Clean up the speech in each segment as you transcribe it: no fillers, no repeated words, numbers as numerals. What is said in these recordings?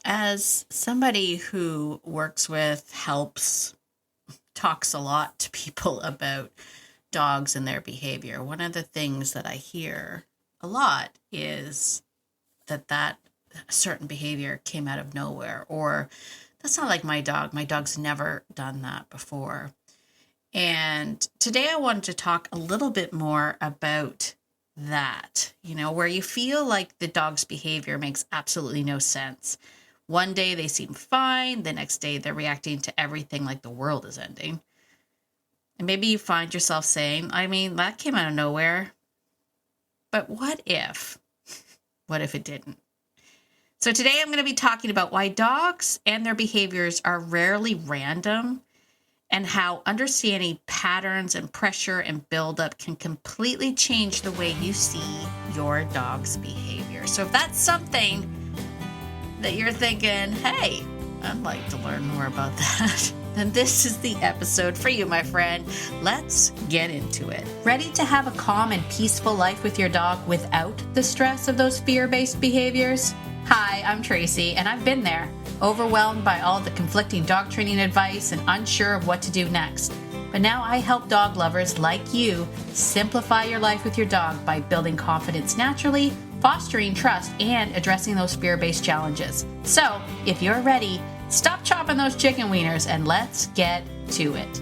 as somebody who works with, helps, talks a lot to people about dogs and their behavior, one of the things that I hear a lot is that certain behavior came out of nowhere, or that's not like my dog. My dog's never done that before. And today I wanted to talk a little bit more about that, where you feel like the dog's behavior makes absolutely no sense. One day they seem fine, the next day they're reacting to everything like the world is ending. And maybe you find yourself saying, that came out of nowhere. But what if? What if it didn't? So today I'm going to be talking about why dogs and their behaviors are rarely random, and how understanding patterns and pressure and buildup can completely change the way you see your dog's behavior. So if that's something that you're thinking, hey, I'd like to learn more about that, then this is the episode for you, my friend. Let's get into it. Ready to have a calm and peaceful life with your dog without the stress of those fear-based behaviors? Hi, I'm Tracy, and I've been there, overwhelmed by all the conflicting dog training advice and unsure of what to do next. But now I help dog lovers like you simplify your life with your dog by building confidence naturally, fostering trust, and addressing those fear-based challenges. So, if you're ready, stop chopping those chicken wieners and let's get to it.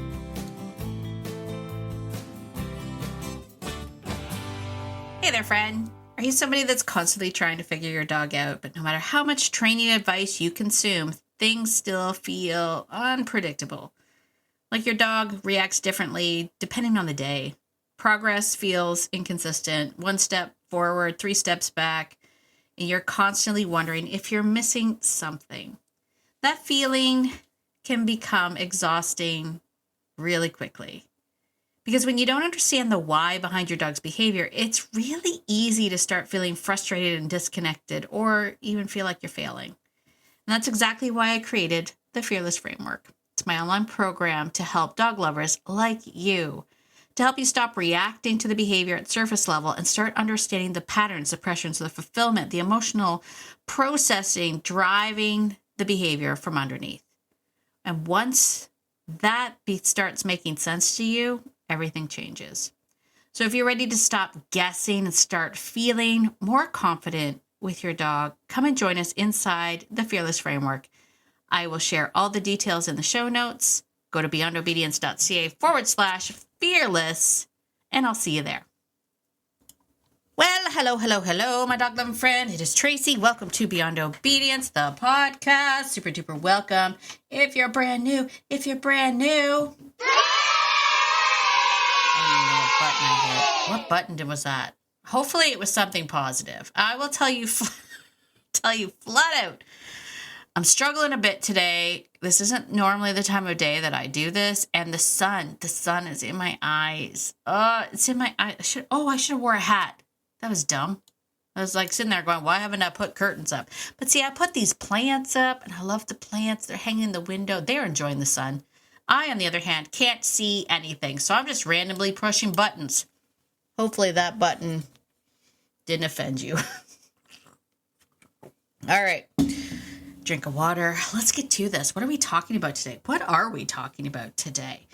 Hey there, friend. Are you somebody that's constantly trying to figure your dog out, but no matter how much training advice you consume, things still feel unpredictable? Like your dog reacts differently depending on the day. Progress feels inconsistent, 1 step forward, 3 steps back, and you're constantly wondering if you're missing something. That feeling can become exhausting really quickly. Because when you don't understand the why behind your dog's behavior, it's really easy to start feeling frustrated and disconnected, or even feel like you're failing. And that's exactly why I created the Fearless Framework. It's my online program to help dog lovers like you, to help you stop reacting to the behavior at surface level and start understanding the patterns, the pressures, the fulfillment, the emotional processing, driving the behavior from underneath. And once that starts making sense to you, everything changes. So if you're ready to stop guessing and start feeling more confident with your dog, come and join us inside the Fearless Framework. I will share all the details in the show notes. Go to beyondobedience.ca/fearless, and I'll see you there. Well, hello, my dog loving friend. It is Tracy. Welcome to Beyond Obedience, the podcast. Super duper welcome. If you're brand new. I don't even know what button I hit. What button was that? Hopefully it was something positive. I will tell you flat out. I'm struggling a bit today. This isn't normally the time of day that I do this. And the sun is in my eyes. It's in my eye. I should have wore a hat. That was dumb. I was like sitting there going, why haven't I put curtains up? But see, I put these plants up, and I love the plants. They're hanging in the window. They're enjoying the sun. I, on the other hand, can't see anything, so I'm just randomly pushing buttons. Hopefully that button didn't offend you. All right. Drink of water. Let's get to this. What are we talking about today? What are we talking about today?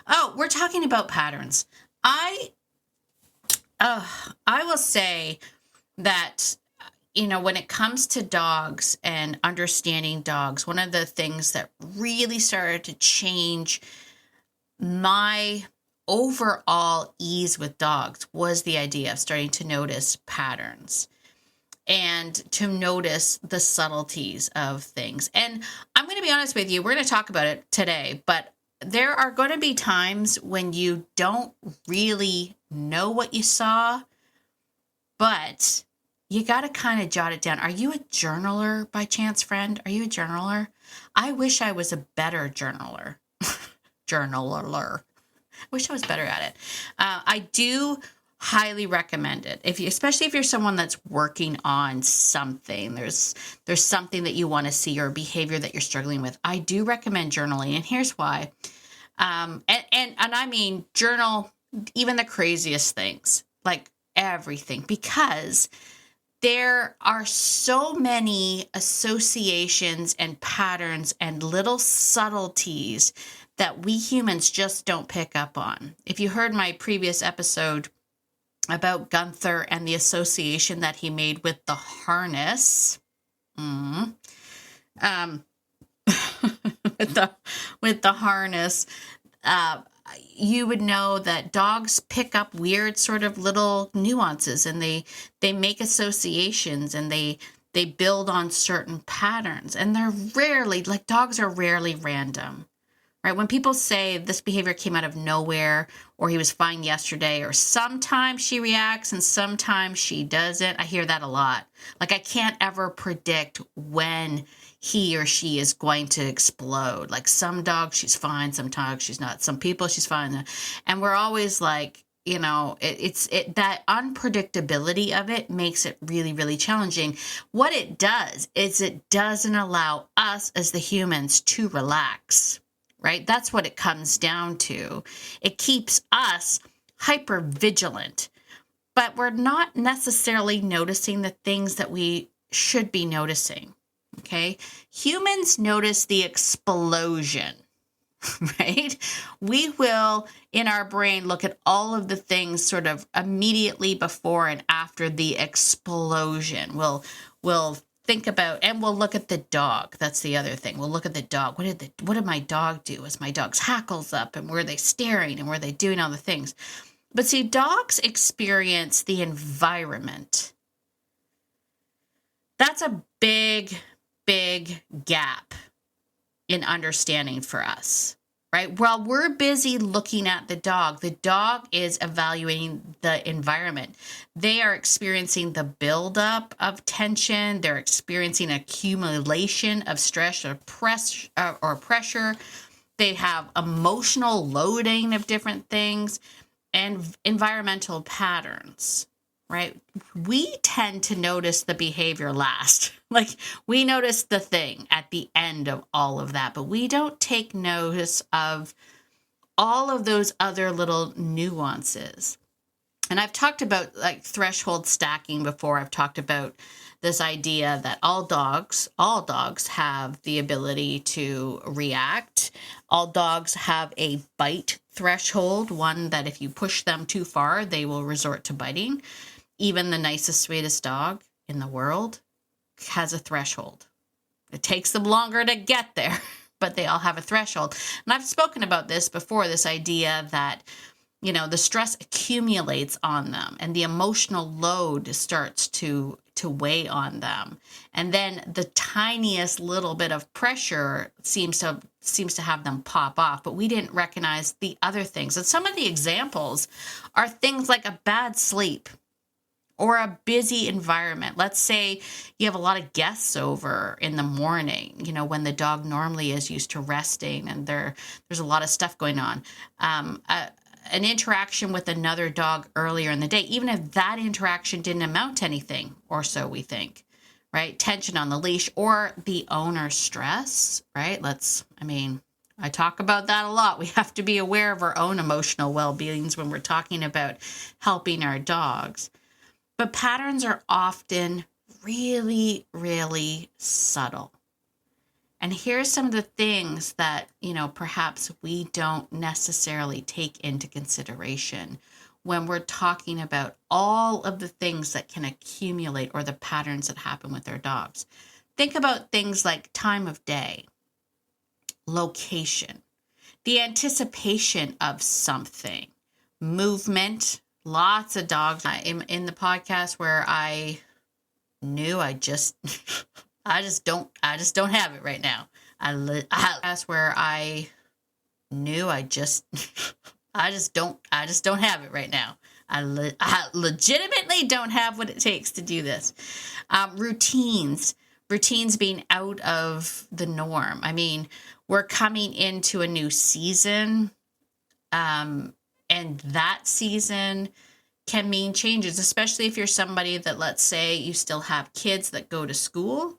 Oh, we're talking about patterns. I will say that, when it comes to dogs and understanding dogs, one of the things that really started to change my overall ease with dogs was the idea of starting to notice patterns and to notice the subtleties of things. And I'm going to be honest with you, we're going to talk about it today, but there are going to be times when you don't really know what you saw, but you got to kind of jot it down. Are you a journaler by chance, friend? Are you a journaler? I wish I was a better journaler. Journaler. Wish I was better at it. I do highly recommend it. Especially if you're someone that's working on something, there's something that you want to see or a behavior that you're struggling with. I do recommend journaling, and here's why. And I mean journal even the craziest things, like everything, because There are so many associations and patterns and little subtleties that we humans just don't pick up on. If you heard my previous episode about Gunther and the association that he made with the harness, um, with the harness, you would know that dogs pick up weird sort of little nuances, and they make associations, and they build on certain patterns, and they're rarely, like, dogs are rarely random, right? When people say this behavior came out of nowhere, or he was fine yesterday, or sometimes she reacts and sometimes she doesn't, I hear that a lot. Like, I can't ever predict when he or she is going to explode. Like, some dogs she's fine, some dogs she's not, some people she's fine, and we're always like, it's that unpredictability of it makes it really, really challenging. What it does is it doesn't allow us as the humans to relax, right? That's what it comes down to. It keeps us hyper vigilant, but we're not necessarily noticing the things that we should be noticing. Okay. Humans notice the explosion, right? We will, in our brain, look at all of the things sort of immediately before and after the explosion. We'll think about, and we'll look at the dog. That's the other thing. We'll look at the dog. What did my dog do? Was my dog's hackles up, and were they staring, and were they doing all the things? But see, dogs experience the environment. That's a big gap in understanding for us, right? While we're busy looking at the dog is evaluating the environment. They are experiencing the buildup of tension. They're experiencing accumulation of stress or pressure. They have emotional loading of different things and environmental patterns, right? We tend to notice the behavior last. Like, we notice the thing at the end of all of that, but we don't take notice of all of those other little nuances. And I've talked about, like, threshold stacking before. I've talked about this idea that all dogs have the ability to react. All dogs have a bite threshold, one that if you push them too far, they will resort to biting. Even the nicest, sweetest dog in the world has a threshold. It takes them longer to get there, but they all have a threshold. And I've spoken about this before, this idea that, the stress accumulates on them and the emotional load starts to weigh on them. And then the tiniest little bit of pressure seems to have them pop off, but we didn't recognize the other things. And some of the examples are things like a bad sleep, or a busy environment. Let's say you have a lot of guests over in the morning, when the dog normally is used to resting, and there's a lot of stuff going on. An interaction with another dog earlier in the day, even if that interaction didn't amount to anything, or so we think, right? Tension on the leash, or the owner's stress, right? I talk about that a lot. We have to be aware of our own emotional well-beings when we're talking about helping our dogs. But patterns are often really, really subtle. And here's some of the things that, perhaps we don't necessarily take into consideration when we're talking about all of the things that can accumulate, or the patterns that happen with our dogs. Think about things like time of day, location, the anticipation of something, movement. Lots of dogs in the podcast where I knew I just don't have it right now. Where I knew I just don't have it right now. I legitimately don't have what it takes to do this. Routines being out of the norm. I mean, we're coming into a new season, and that season can mean changes, especially if you're somebody that, let's say, you still have kids that go to school.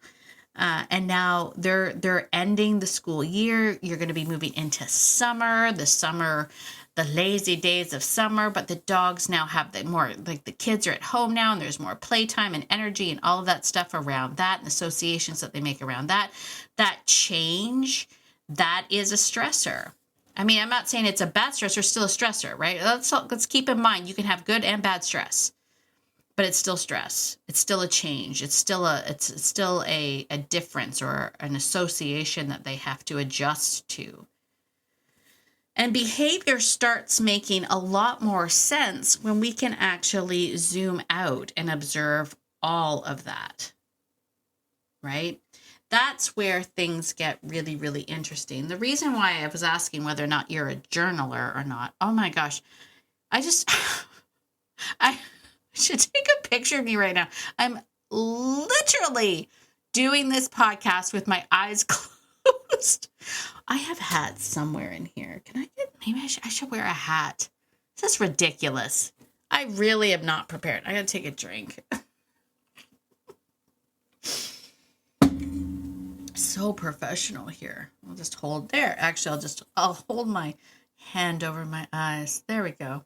And now they're ending the school year. You're going to be moving into summer, the lazy days of summer. But the dogs now have the more, like the kids are at home now, and there's more playtime and energy and all of that stuff around that, and associations that they make around that. That change, that is a stressor. I mean, I'm not saying it's a bad stressor, still a stressor, right? Let's keep in mind you can have good and bad stress. But it's still stress. It's still a change. It's still a difference or an association that they have to adjust to. And behavior starts making a lot more sense when we can actually zoom out and observe all of that, right? That's where things get really, really interesting. The reason why I was asking whether or not you're a journaler or not, oh my gosh, I should take a picture of me right now. I'm literally doing this podcast with my eyes closed. I have hats somewhere in here. Can I get, maybe I should wear a hat. This is ridiculous. I really am not prepared. I gotta take a drink. So professional here. I'll just hold there. Actually, I'll hold my hand over my eyes. There we go.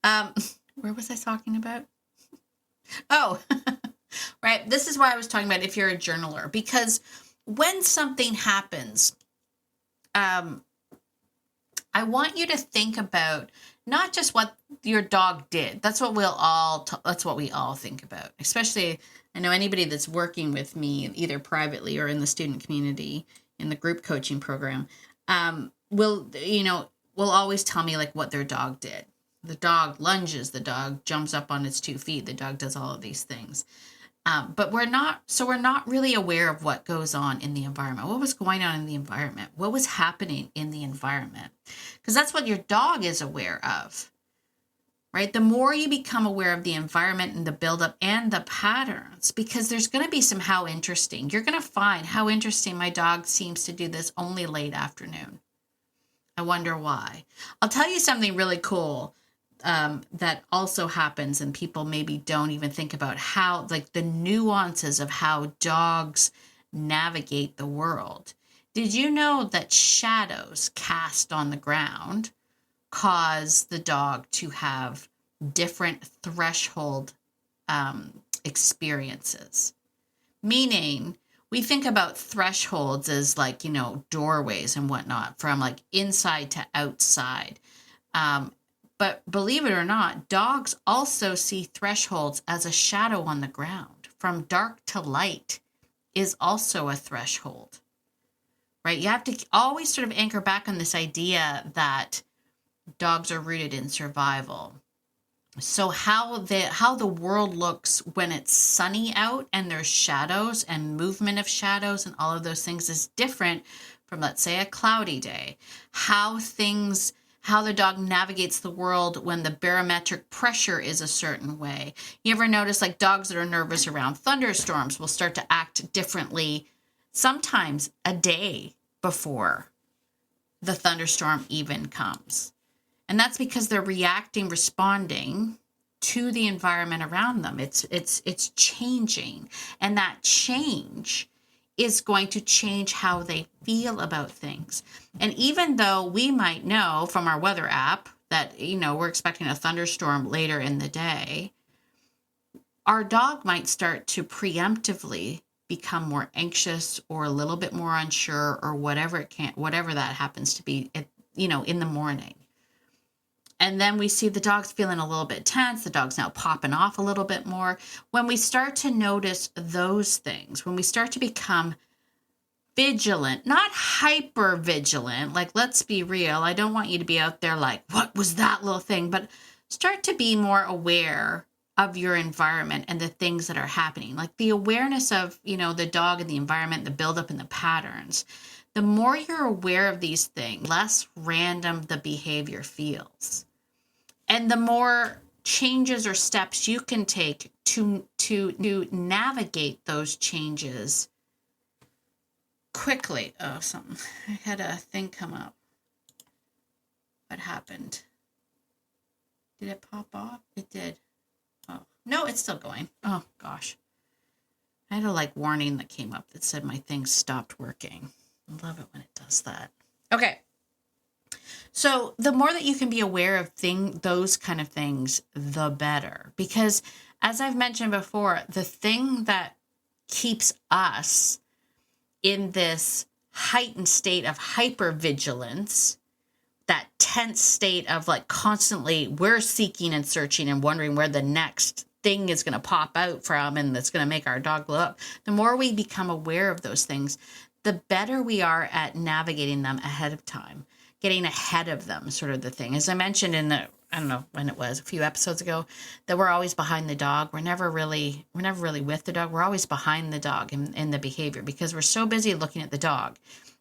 Where was I talking about? Oh, right. This is why I was talking about if you're a journaler, because when something happens, I want you to think about not just what your dog did. That's what we all think about. Especially, I know anybody that's working with me, either privately or in the student community in the group coaching program, will always tell me like what their dog did. The dog lunges, the dog jumps up on its 2 feet, the dog does all of these things. But we're not really aware of what goes on in the environment. What was going on in the environment? What was happening in the environment? Because that's what your dog is aware of, right? The more you become aware of the environment and the buildup and the patterns, because there's going to be some how interesting. You're going to find how interesting my dog seems to do this only late afternoon. I wonder why. I'll tell you something really cool. That also happens, and people maybe don't even think about how, like the nuances of how dogs navigate the world. Did you know that shadows cast on the ground cause the dog to have different threshold experiences? Meaning, we think about thresholds as like, doorways and whatnot, from like inside to outside. But believe it or not, dogs also see thresholds as a shadow on the ground. From dark to light is also a threshold, right? You have to always sort of anchor back on this idea that dogs are rooted in survival. So how the world looks when it's sunny out and there's shadows and movement of shadows and all of those things is different from, let's say, a cloudy day. How the dog navigates the world when the barometric pressure is a certain way. You ever notice like dogs that are nervous around thunderstorms will start to act differently sometimes a day before the thunderstorm even comes. And that's because they're responding to the environment around them. It's changing. And that change is going to change how they feel about things. And even though we might know from our weather app that, we're expecting a thunderstorm later in the day, our dog might start to preemptively become more anxious or a little bit more unsure or whatever that happens to be, in the morning. And then we see the dog's feeling a little bit tense. The dog's now popping off a little bit more. When we start to notice those things, when we start to become vigilant, not hyper vigilant, like, let's be real. I don't want you to be out there like, what was that little thing? But start to be more aware of your environment and the things that are happening. Like the awareness of, the dog and the environment, the buildup and the patterns. The more you're aware of these things, less random the behavior feels. And the more changes or steps you can take to navigate those changes quickly. Oh, I had a thing come up. What happened? Did it pop off? It did. Oh, no, it's still going. Oh, gosh. I had a warning that came up that said my thing stopped working. I love it when it does that. Okay. So the more that you can be aware of those kind of things, the better. Because as I've mentioned before, the thing that keeps us in this heightened state of hypervigilance, that tense state of constantly we're seeking and searching and wondering where the next thing is going to pop out from and that's going to make our dog blow up. The more we become aware of those things, the better we are at navigating them ahead of time, getting ahead of them, sort of the thing. As I mentioned in I don't know when it was, a few episodes ago, that we're always behind the dog. We're never really with the dog. We're always behind the dog in the behavior because we're so busy looking at the dog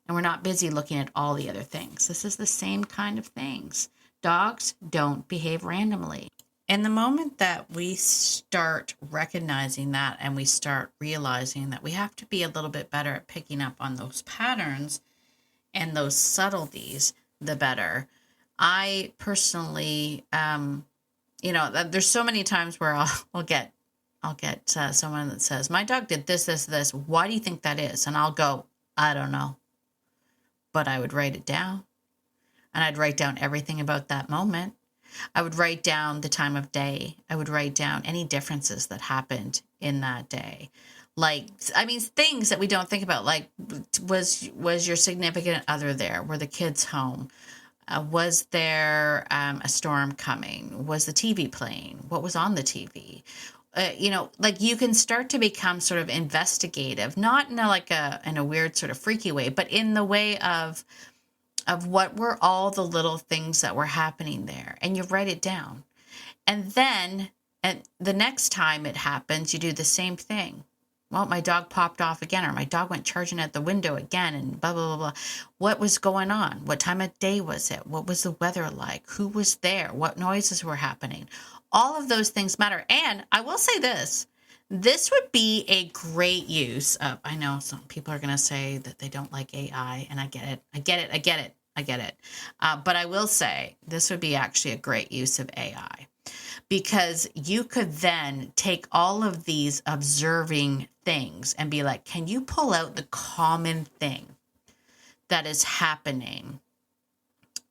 and we're not busy looking at all the other things. This is the same kind of things. Dogs don't behave randomly. And the moment that we start recognizing that and we start realizing that we have to be a little bit better at picking up on those patterns and those subtleties, the better. I personally, there's so many times where I'll get someone that says, my dog did this, this, this. Why do you think that is? And I'll go, I don't know. But I would write it down. And I'd write down everything about that moment. I would write down the time of day. I would write down any differences that happened in that day. Things that we don't think about, was your significant other there? Were the kids home? Was there a storm coming? Was the TV playing? What was on the TV? You can start to become sort of investigative, not in a weird sort of freaky way, but in the way of what were all the little things that were happening there, and you write it down. And then, and the next time it happens, you do the same thing. Well, my dog popped off again, or my dog went charging at the window again, and blah, blah, blah, blah. What was going on? What time of day was it? What was the weather like? Who was there? What noises were happening? All of those things matter. And I will say this would be a great use of, I know some people are going to say that they don't like AI, and I get it. But I will say this would be actually a great use of AI, because you could then take all of these observing things and be like, can you pull out the common thing that is happening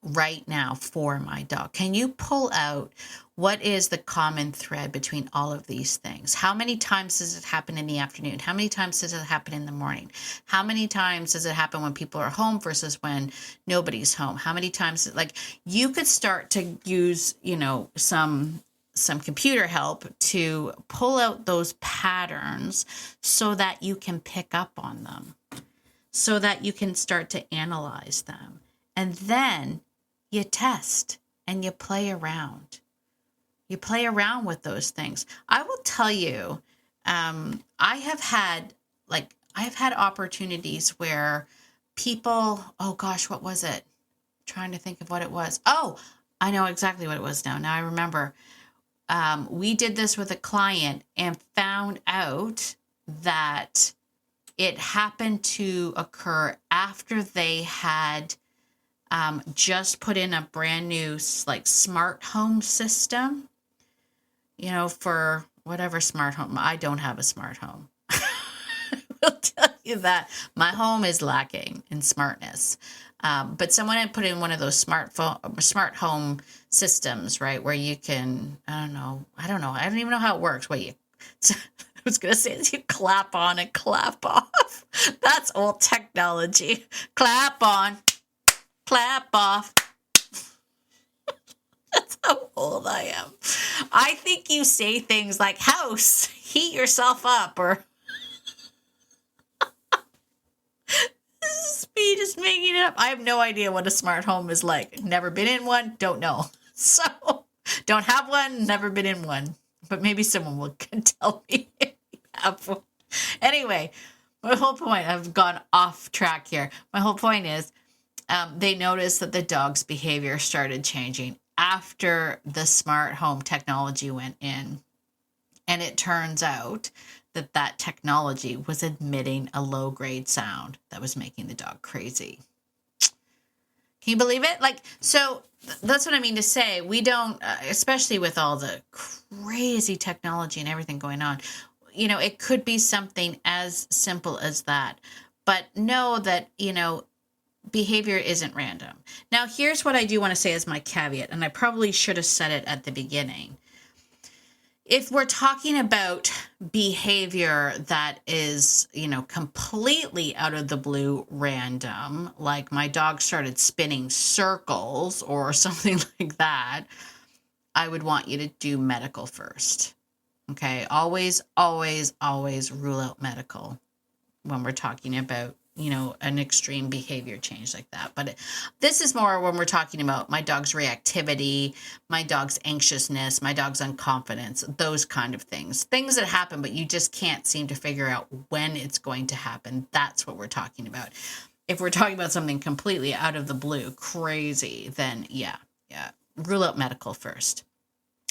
right now for my dog? Can you pull out what is the common thread between all of these things? How many times does it happen in the afternoon? How many times does it happen in the morning? How many times does it happen when people are home versus when nobody's home? How many times, you could start to use, some computer help to pull out those patterns so that you can pick up on them, so that you can start to analyze them. And then you test and you play around. You play around with those things. I will tell you, I have had opportunities where people, oh gosh, what was it? I'm trying to think of what it was. Oh, I know exactly what it was now. Now I remember. We did this with a client and found out that it happened to occur after they had just put in a brand new smart home system, for whatever smart home. I don't have a smart home. I'll tell you that my home is lacking in smartness. But someone had put in one of those smart home systems, right? Where you can, I don't know. I don't even know how it works. I was going to say you clap on and clap off. That's old technology. Clap on, clap off. That's how old I am. I think you say things like house, heat yourself up, or me just making it up. I have no idea what a smart home is like. Never been in one, don't know. So, don't have one, never been in one. But maybe someone can tell me if you have one. Anyway, my whole point, I've gone off track here. My whole point is they noticed that the dog's behavior started changing after the smart home technology went in. And it turns out that technology was emitting a low-grade sound that was making the dog crazy. Can you believe it? So that's what I mean to say. We don't, especially with all the crazy technology and everything going on, it could be something as simple as that. But know that, behavior isn't random. Now, here's what I do want to say as my caveat, and I probably should have said it at the beginning. If we're talking about behavior that is, completely out of the blue random, like my dog started spinning circles or something like that, I would want you to do medical first. Okay. Always, always, always rule out medical when we're talking about, an extreme behavior change like that. But this is more when we're talking about my dog's reactivity, my dog's anxiousness, my dog's unconfidence, those kind of things. Things that happen, but you just can't seem to figure out when it's going to happen. That's what we're talking about. If we're talking about something completely out of the blue, crazy, then yeah, rule out medical first.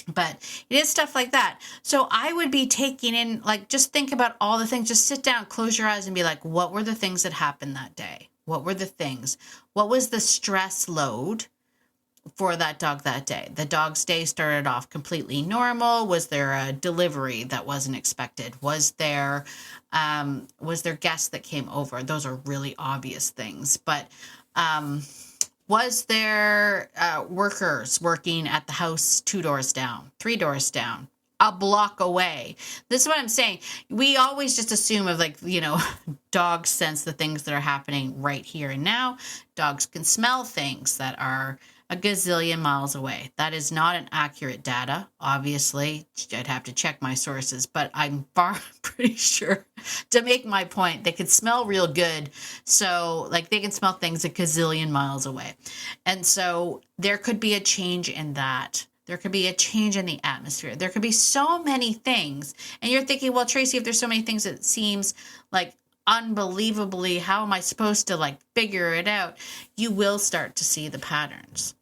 But it is stuff like that. So I would be taking in, just think about all the things. Just sit down, close your eyes and be like, what were the things that happened that day? What were the things? What was the stress load for that dog that day? The dog's day started off completely normal. Was there a delivery that wasn't expected? Was there guests that came over? Those are really obvious things. But, was there workers working at the house 2 doors down, 3 doors down, a block away? This is what I'm saying. We always just assume of dogs sense the things that are happening right here and now. Dogs can smell things that are a gazillion miles away. That is not an accurate data. Obviously, I'd have to check my sources, but I'm pretty sure to make my point, they could smell real good. So they can smell things a gazillion miles away. And so there could be a change in that. There could be a change in the atmosphere. There could be so many things. And you're thinking, well, Tracy, if there's so many things, it seems like unbelievably, how am I supposed to figure it out? You will start to see the patterns.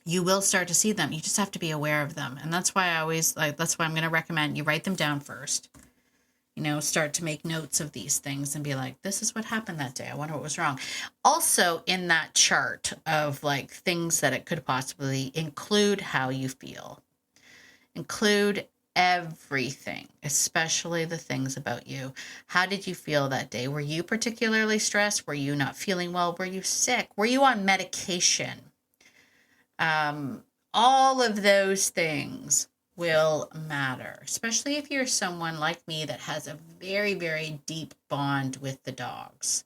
You will start to see them. You just have to be aware of them. And that's why that's why I'm going to recommend you write them down first. Start to make notes of these things and be like, this is what happened that day. I wonder what was wrong. Also, in that chart of things that it could possibly include how you feel. Include everything, especially the things about you. How did you feel that day? Were you particularly stressed? Were you not feeling well? Were you sick? Were you on medication? All of those things will matter, especially if you're someone like me that has a very, very deep bond with the dogs,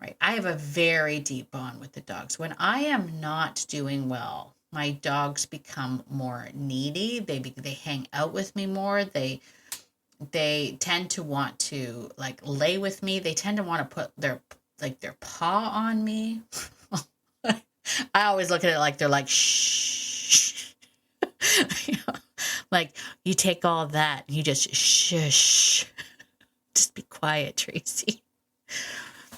right? I have a very deep bond with the dogs. When I am not doing well, my dogs become more needy. They hang out with me more. They tend to want to lay with me. They tend to want to put their paw on me. I always look at it like they're shh. You take all of that, you just shush. Just be quiet, Tracy.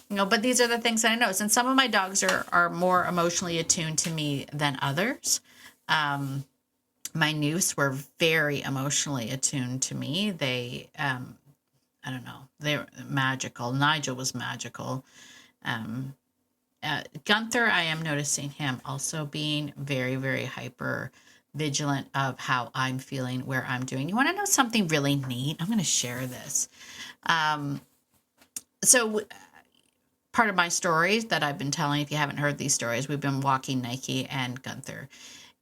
But these are the things that I notice. And some of my dogs are more emotionally attuned to me than others. My Noose were very emotionally attuned to me. They, I don't know, they're magical. Nigel was magical. Gunther, I am noticing him also being very, very hyper vigilant of how I'm feeling, where I'm doing. You want to know something really neat? I'm going to share this. So part of my stories that I've been telling, if you haven't heard these stories, we've been walking Nike and Gunther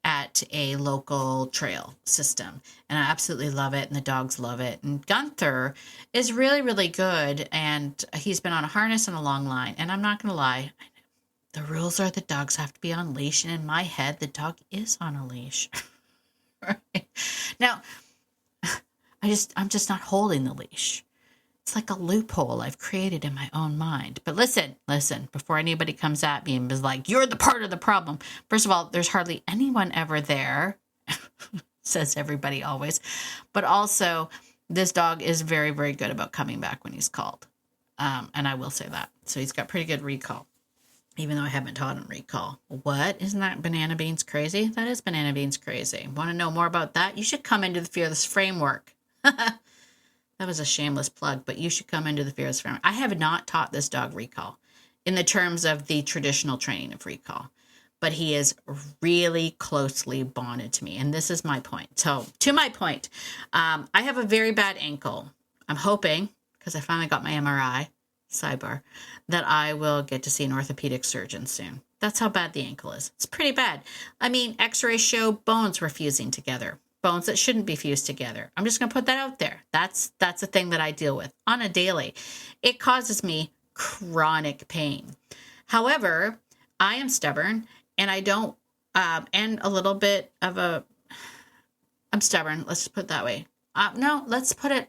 at a local trail system. And I absolutely love it. And the dogs love it. And Gunther is really, really good. And he's been on a harness and a long line. And I'm not going to lie. The rules are the dogs have to be on leash. And in my head, the dog is on a leash. Right? Now, I'm just not holding the leash. It's like a loophole I've created in my own mind. But listen, before anybody comes at me and is like, you're the part of the problem. First of all, there's hardly anyone ever there, says everybody always. But also, this dog is very, very good about coming back when he's called. And I will say that. So he's got pretty good recall, even though I haven't taught him recall. What? Isn't that Banana Beans crazy? That is Banana Beans crazy. Want to know more about that? You should come into the Fearless Framework. That was a shameless plug, but you should come into the Fearless Framework. I have not taught this dog recall in the terms of the traditional training of recall, but he is really closely bonded to me. And this is my point. So to my point, I have a very bad ankle. I'm hoping, because I finally got my MRI, sidebar, that I will get to see an orthopedic surgeon soon. That's how bad the ankle is. It's pretty bad. I mean, x-rays show bones were fusing together, bones that shouldn't be fused together. I'm just going to put that out there. That's a thing that I deal with on a daily. It causes me chronic pain. However, I am stubborn, and I don't, and a little bit of I'm stubborn. Let's put it that way. No, let's put it,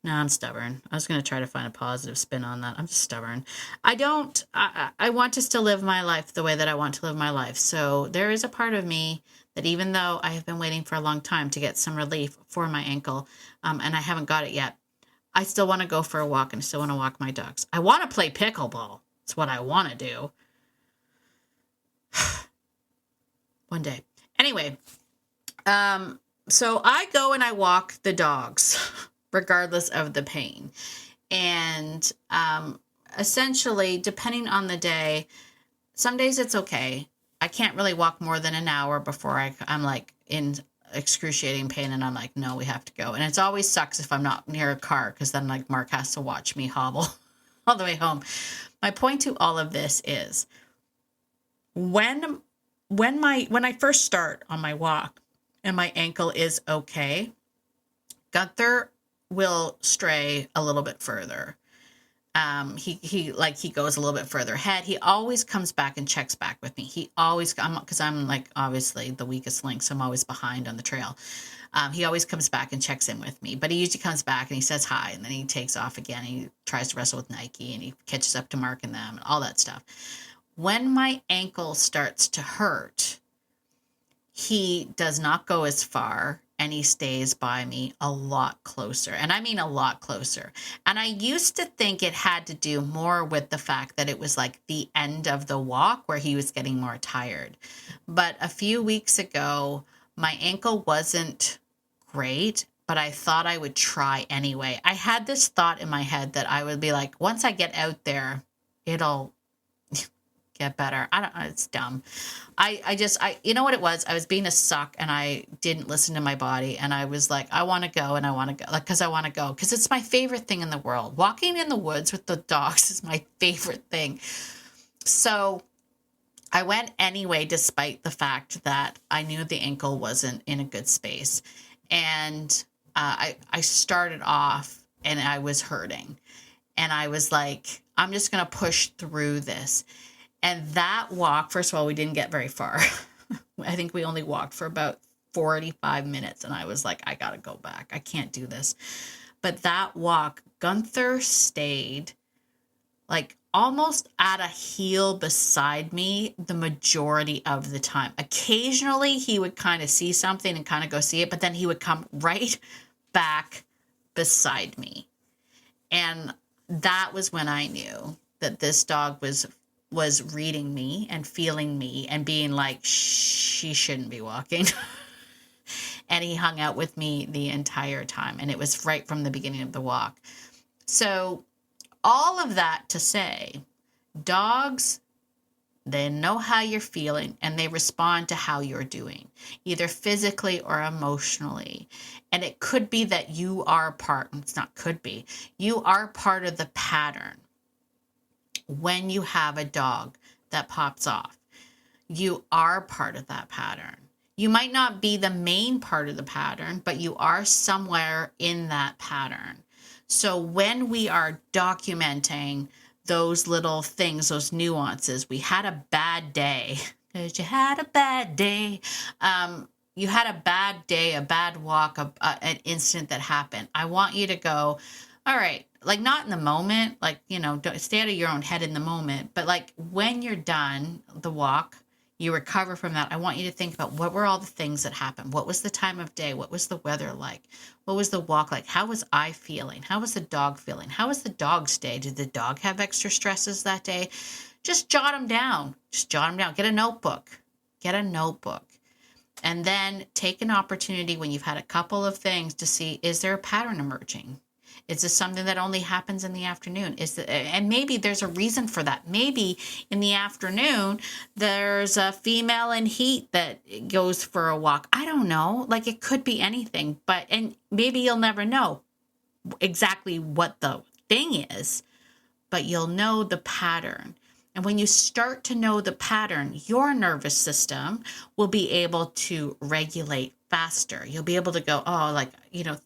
no, I'm stubborn. I was going to try to find a positive spin on that. I'm just stubborn. I want to still live my life the way that I want to live my life. So there is a part of me that, even though I have been waiting for a long time to get some relief for my ankle, and I haven't got it yet, I still want to go for a walk, and I still want to walk my dogs. I want to play pickleball. It's what I want to do. One day. Anyway, so I go and I walk the dogs regardless of the pain. And essentially, depending on the day, some days it's okay. I can't really walk more than an hour before I'm like in excruciating pain, and I'm like, no, we have to go. And it always sucks if I'm not near a car, because then like Mark has to watch me hobble all the way home. My point to all of this is, when I first start on my walk and my ankle is okay, Gunther will stray a little bit further. He goes a little bit further ahead. He always comes back and checks back with me. Because I'm like obviously the weakest link, so I'm always behind on the trail. He always comes back and checks in with me, but he usually comes back and he says hi, and then he takes off again. He tries to wrestle with Nike, and he catches up to Mark and them and all that stuff. When my ankle starts to hurt, he does not go as far, and he stays by me a lot closer. And I mean a lot closer. And I used to think it had to do more with the fact that it was like the end of the walk where he was getting more tired. But a few weeks ago, my ankle wasn't great, but I thought I would try anyway. I had this thought in my head that I would be like, once I get out there, it'll get better. I don't know. It's dumb. You know what it was? I was being a suck, and I didn't listen to my body. And I was like, I want to go, and I want to go, like, cause I want to go. Cause it's my favorite thing in the world. Walking in the woods with the dogs is my favorite thing. So I went anyway, despite the fact that I knew the ankle wasn't in a good space. And I started off, and I was hurting, and I was like, I'm just going to push through this. And that walk, first of all, we didn't get very far. I think we only walked for about 45 minutes. And I was like, I got to go back. I can't do this. But that walk, Gunther stayed like almost at a heel beside me the majority of the time. Occasionally, he would kind of see something and kind of go see it, but then he would come right back beside me. And that was when I knew that this dog was reading me and feeling me and being like, she shouldn't be walking. And he hung out with me the entire time. And it was right from the beginning of the walk. So all of that to say, dogs, they know how you're feeling, and they respond to how you're doing, either physically or emotionally. And it could be that you are you are part of the pattern. When you have a dog that pops off, you are part of that pattern. You might not be the main part of the pattern, but you are somewhere in that pattern. So when we are documenting those little things, those nuances, we had a bad day, because you had a bad day. You had a bad day, a bad walk, an incident that happened. I want you to go, all right, like not in the moment, like, don't stay out of your own head in the moment, but like when you're done the walk, you recover from that. I want you to think about, what were all the things that happened? What was the time of day? What was the weather like? What was the walk like? How was I feeling? How was the dog feeling? How was the dog's day? Did the dog have extra stresses that day? Just jot them down. Get a notebook. And then take an opportunity when you've had a couple of things to see, is there a pattern emerging? Is this something that only happens in the afternoon? And maybe there's a reason for that. Maybe in the afternoon, there's a female in heat that goes for a walk. I don't know. Like, it could be anything, and maybe you'll never know exactly what the thing is, but you'll know the pattern. And when you start to know the pattern, your nervous system will be able to regulate faster. You'll be able to go, oh, like,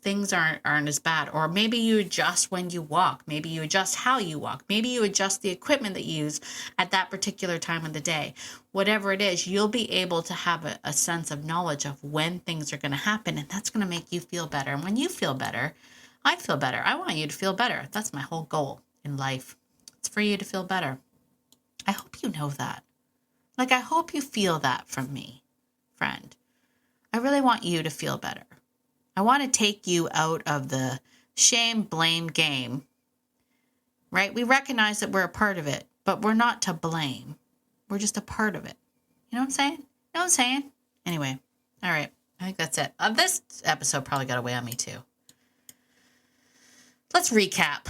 things aren't as bad. Or maybe you adjust when you walk. Maybe you adjust how you walk. Maybe you adjust the equipment that you use at that particular time of the day. Whatever it is, you'll be able to have a sense of knowledge of when things are going to happen. And that's going to make you feel better. And when you feel better, I feel better. I want you to feel better. That's my whole goal in life. It's for you to feel better. I hope you know that. Like, I hope you feel that from me, friend. I really want you to feel better. I want to take you out of the shame, blame game, right? We recognize that we're a part of it, but we're not to blame. We're just a part of it. You know what I'm saying? You know what I'm saying? Anyway, all right. I think that's it. This episode probably got away on me too. Let's recap.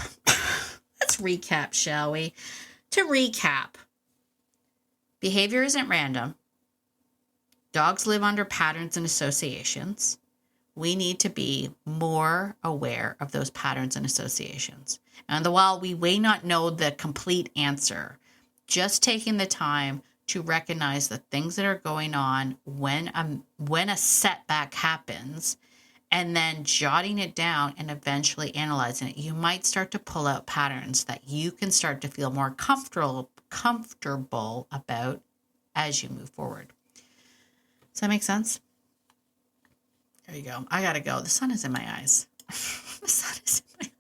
Let's recap, shall we? To recap, behavior isn't random. Dogs live under patterns and associations. We need to be more aware of those patterns and associations. And while we may not know the complete answer, just taking the time to recognize the things that are going on when a setback happens, and then jotting it down and eventually analyzing it, you might start to pull out patterns that you can start to feel more comfortable about as you move forward. Does that make sense? There you go. I gotta go. The sun is in my eyes. The sun is in my eyes.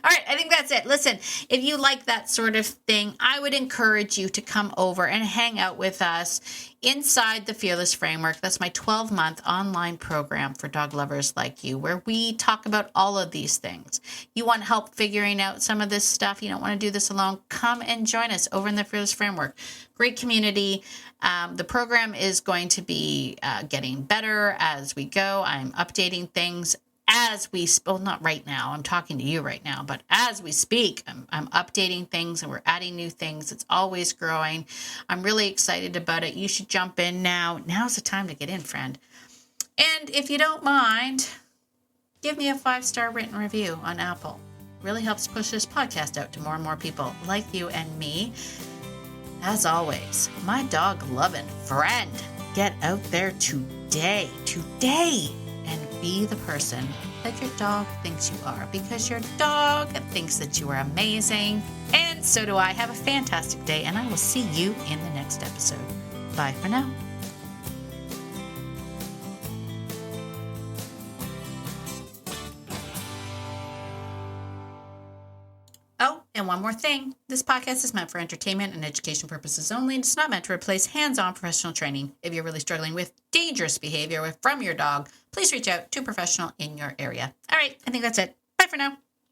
All right, I think that's it. Listen, if you like that sort of thing, I would encourage you to come over and hang out with us inside the Fearless Framework. That's my 12-month online program for dog lovers like you, where we talk about all of these things. You want help figuring out some of this stuff? You don't want to do this alone? Come and join us over in the Fearless Framework. Great community. The program is going to be getting better as we go. I'm updating things as we not right now, I'm talking to you right now, but as we speak, I'm updating things and we're adding new things. It's always growing. I'm really excited about it. You should jump in now. Now's the time to get in, friend. And if you don't mind, give me a 5-star written review on Apple. Really helps push this podcast out to more and more people like you and me. As always, my dog loving friend, get out there today, and be the person that your dog thinks you are, because your dog thinks that you are amazing. And so do I. Have a fantastic day, and I will see you in the next episode. Bye for now. Oh, and one more thing. This podcast is meant for entertainment and education purposes only. It's not meant to replace hands-on professional training. If you're really struggling with dangerous behavior from your dog, please reach out to a professional in your area. All right, I think that's it. Bye for now.